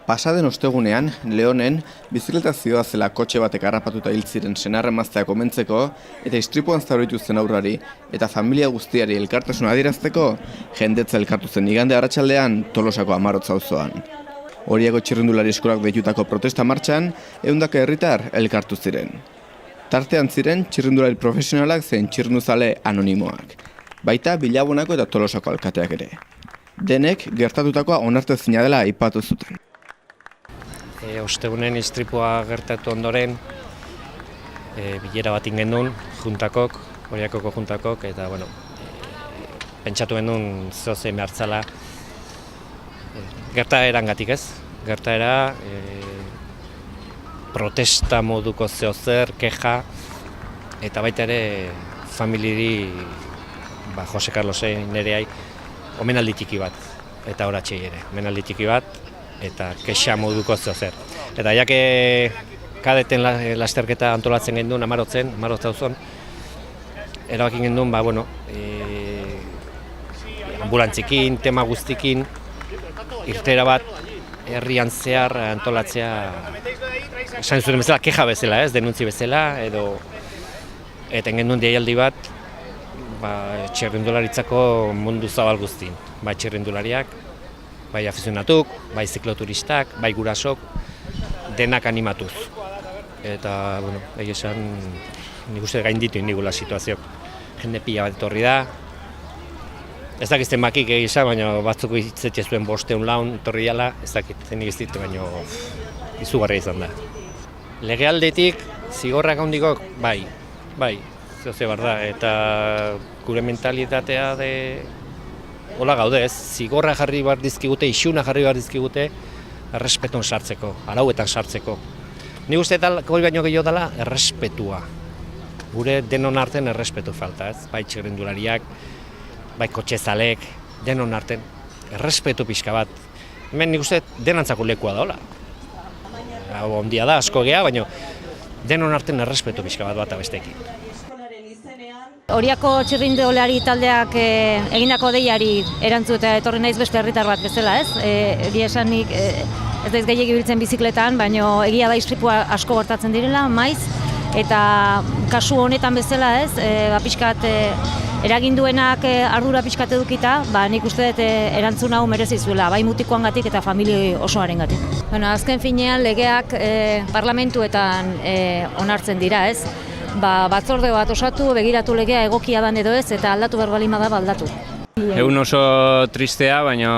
Pasaden ostegunean, Leonen, bizikleta zihoazela kotxe batek harrapatuta hil ziren senar-emaztea komentzeko eta istripuan zauritu zen aurrari eta familia guztiari elkartasuna adierazteko, jendetza elkartu zen igande arratsaldean Tolosako Amarotza auzoan. Horiako txirrindulari eskolak deitutako protesta martxan, 100 herritar elkartu ziren. Tartean ziren txirrindulari profesionalak zein txirrinduzale anonimoak. Baita Bilabonako eta Tolosako alkateak ere. Denek gertatutakoa onartezina dela aipatu zuten. Ostegunen istripua gertatu ondoren, bilera bat ingendun, juntakok, horiakoko juntakok, eta pentsatu gendun zoze mehartzala gertaerangatik ez. Gertaera, protesta moduko zeozer, keja, eta baita ere familiri, Jose Carlosei nereai, omenaldi txiki bat, eta horatxei ere, omenaldi txiki bat, eta kexa moduko zeozer. Eta jake kadeten lasterketa antolatzen gendun, Amarotza auzon, erabakin gendun, ambulantzikin, tema guztikin, irtera bat herrian zehar antolatzea, esan zuen bezala, keja bezala, ez, denuntzi bezala, eta gendun deialdi bat, txirrindularitzako mundu zabal guztin, bai txirrindulariak, bai afizionatuk, bai zikloturistak, bai gurasok, denak animatuz. Eta, egia esan, nik uste gainditu indigula situazioak. Jende pila bat etorri da. Ez dakizten bakik egia esan, baina batzuk hitzetxe zuen 500 laun etorri dela, ez dakit, nik ez ditu, baina izugarria izan da. Legealdetik, zigorrak handikok, bai, zehose bar da, eta gure mentalitatea hola gaude ez, zigorra jarri behar dizkigute, isuna jarri behar dizkigute, errespeton sartzeko, arauetan sartzeko. Nik uste eta goi baino gehiago dela, errespetua. Gure denon arten errespetu falta ez, bai txirrindulariak, bai kotxezalek, denon arten, errespetu pixka bat. Hemen nik uste denantzako lekua da, hola. Ondia da, asko gea, baina denon arten errespetu pixka bat bestekin. Horiako txirrindulari taldeak egindako deiari erantzu eta etorri naiz beste herritar bat bezala, ez? Egia esanik ez daiz gehiegi biltzen bizikletan, baina egia da istripua asko gertatzen direla, maiz, eta kasu honetan bezala, ez? Pixkat eraginduenak ardura pixkat edukita, nik uste dut erantzun hau merezi zuela, bai mutikoangatik eta familia osoarengatik. Azken finean legeak parlamentuetan onartzen dira, ez? Batzorde bat osatu, begiratu legea egokia dan edo ez, eta aldatu behar baldin bada aldatu. Egun oso tristea, baina,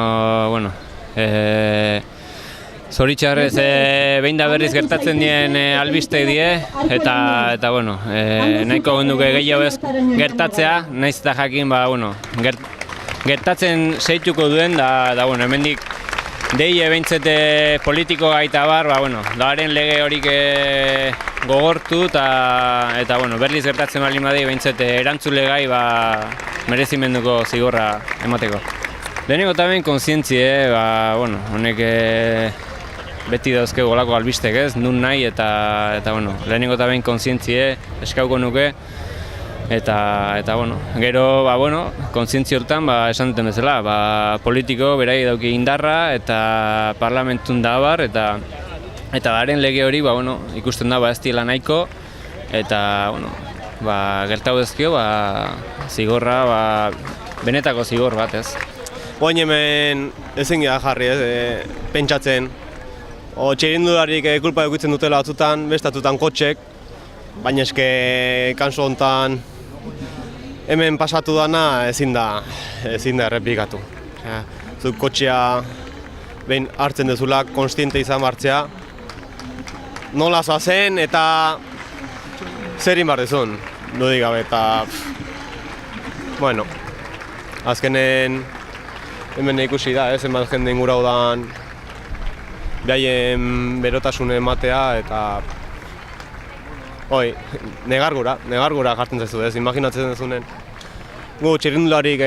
zoritxarrez behin da berriz gertatzen dien albiste die, eta nahiko genduke gehiago ez gertatzea, nahiz eta jakin, gertatzen zeituko duen, hemendik deie behintzete politiko gaita bar, daren lege horik gogortu eta berriz gertatzen baldin badi behintzete erantzule gai merezimenduko zigorra emateko. Lehenengo eta behin kontzientzie, honek beti dauzke golako albistek ez, nun nahi eta lehenengo eta behin kontzientzie eskauko nuke. Eta gero, kontzientzio hortan, esan duten bezala, politiko berai dauki indarra eta parlamentun da bar, eta haren lege hori, ikusten da, ez diela nahiko, eta, gertau dezkio, zigorra, benetako zigor bat, ez. Oain hemen ezin gara jarri, pentsatzen, txirrindularik kulpa edukitzen dutela batzutan, bestatutan kotxek, baina eske kanso hontan hemen pasatu dana ezin da errepikatu. Zuk kotxea behin hartzen dezula, konstiente izan hartzea, nola zoazen eta zer inbar dezun, dudik gabe eta azkenen hemen ikusi da, zenbat jende ingurau dan behaien berotasune ematea eta negargura jartzen zezu ez, imaginatzen dezunen. Gu txirrindularik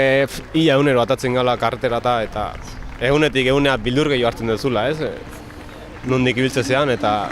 ia egunero atatzen gala karreterata eta egunetik egunea bildur gehiago hartzen dezula ez. Nondik ibiltzezean eta